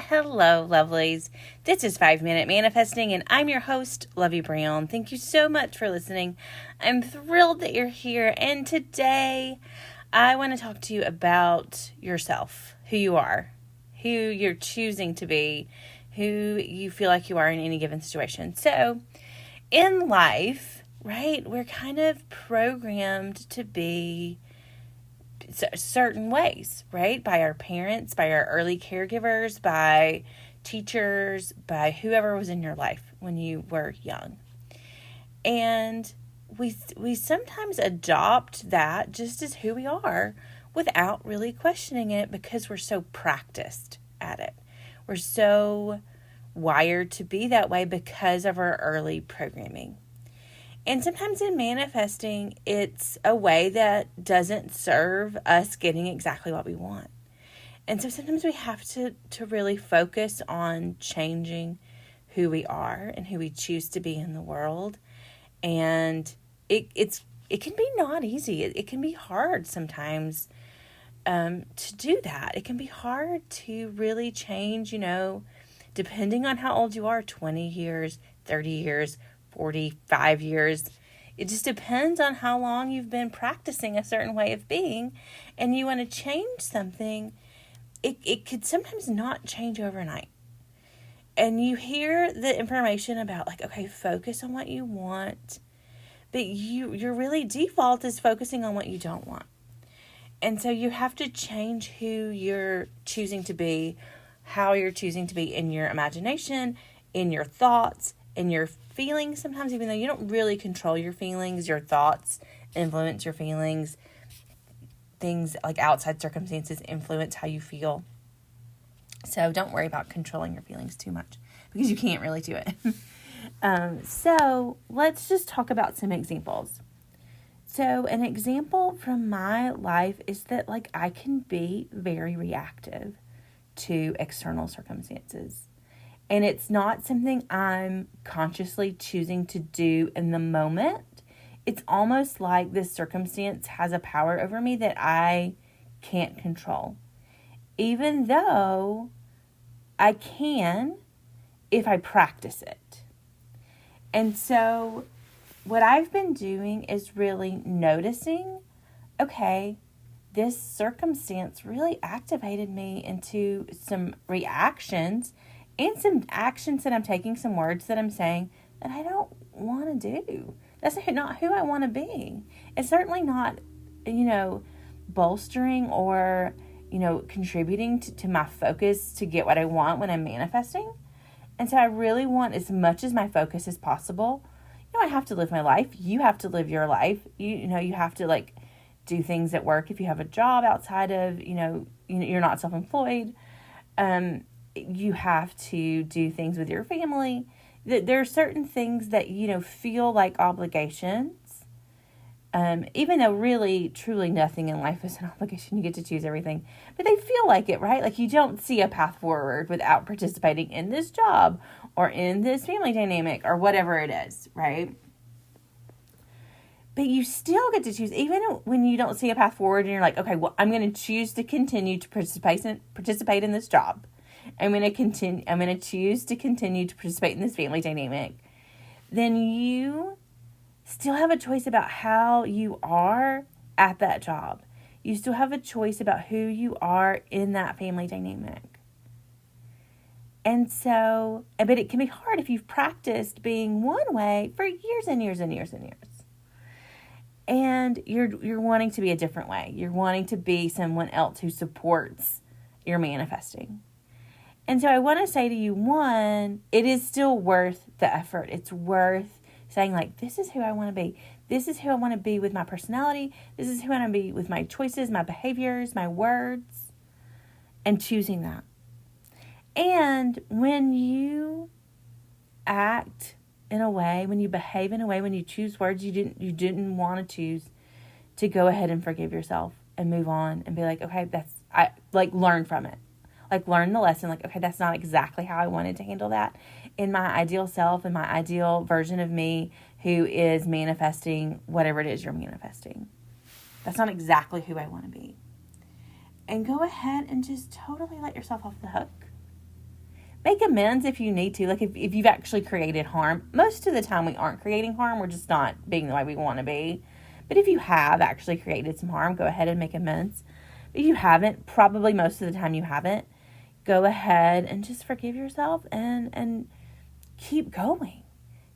Hello, lovelies. This is 5 Minute Manifesting, and I'm your host, Lovey Brown. Thank you so much for listening. I'm thrilled that you're here, and today I want to talk to you about yourself, who you are, who you're choosing to be, who you feel like you are in any given situation. So, in life, right, we're kind of programmed to be certain ways, right? By our parents, by our early caregivers, by teachers, by whoever was in your life when you were young. And we sometimes adopt that just as who we are without really questioning it because we're so practiced at it. We're so wired to be that way because of our early programming. And sometimes in manifesting, it's a way that doesn't serve us getting exactly what we want. And so sometimes we have to really focus on changing who we are and who we choose to be in the world. And it can be not easy. It can be hard sometimes to do that. It can be hard to really change, depending on how old you are, 20 years, 30 years, 45 years. It just depends on how long you've been practicing a certain way of being, and you want to change something. It could sometimes not change overnight. And you hear the information about focus on what you want, but your really default is focusing on what you don't want. And so you have to change who you're choosing to be, how you're choosing to be in your imagination, in your thoughts, in your feelings. Sometimes, even though you don't really control your feelings, your thoughts influence your feelings. Things like outside circumstances influence how you feel. So don't worry about controlling your feelings too much because you can't really do it. So let's just talk about some examples. So an example from my life is that I can be very reactive to external circumstances. And it's not something I'm consciously choosing to do in the moment. It's almost like this circumstance has a power over me that I can't control. Even though I can if I practice it. And so what I've been doing is really noticing, okay, this circumstance really activated me into some reactions and some actions that I'm taking, some words that I'm saying that I don't want to do. That's not who I want to be. It's certainly not, bolstering or, contributing to my focus to get what I want when I'm manifesting. And so I really want as much as my focus as possible. I have to live my life. You have to live your life. You have to do things at work if you have a job outside of, you're not self-employed. You have to do things with your family. There are certain things that, feel like obligations. Even though really, truly nothing in life is an obligation. You get to choose everything. But they feel like it, right? You don't see a path forward without participating in this job or in this family dynamic or whatever it is, right? But you still get to choose, even when you don't see a path forward and you're like, okay, well, I'm going to choose to continue to participate in this job. I'm going to choose to continue to participate in this family dynamic. Then you still have a choice about how you are at that job. You still have a choice about who you are in that family dynamic. And so, but it can be hard if you've practiced being one way for years and years and years and years. And you're wanting to be a different way. You're wanting to be someone else who supports your manifesting. And so I want to say to you, one, it is still worth the effort. It's worth saying this is who I want to be. This is who I want to be with my personality. This is who I want to be with my choices, my behaviors, my words, and choosing that. And when you act in a way, when you behave in a way, when you choose words you didn't want to choose, to go ahead and forgive yourself and move on and be okay, learn from it. Learn the lesson. Okay, that's not exactly how I wanted to handle that in my ideal self, in my ideal version of me who is manifesting whatever it is you're manifesting. That's not exactly who I want to be. And go ahead and just totally let yourself off the hook. make amends if you need to. Like if you've actually created harm. Most of the time we aren't creating harm. We're just not being the way we want to be. But if you have actually created some harm, go ahead and make amends. If you haven't, probably most of the time you haven't, go ahead and just forgive yourself and keep going.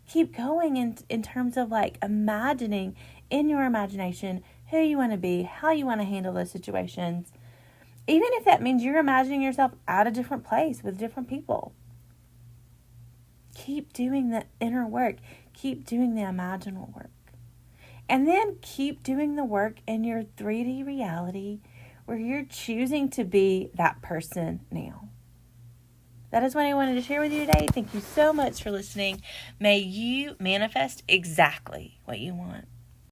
Keep going in terms of like imagining in your imagination who you want to be, how you want to handle those situations. Even if that means you're imagining yourself at a different place with different people. Keep doing the inner work. Keep doing the imaginal work. And then keep doing the work in your 3D reality where you're choosing to be that person now. That is what I wanted to share with you today. Thank you so much for listening. May you manifest exactly what you want.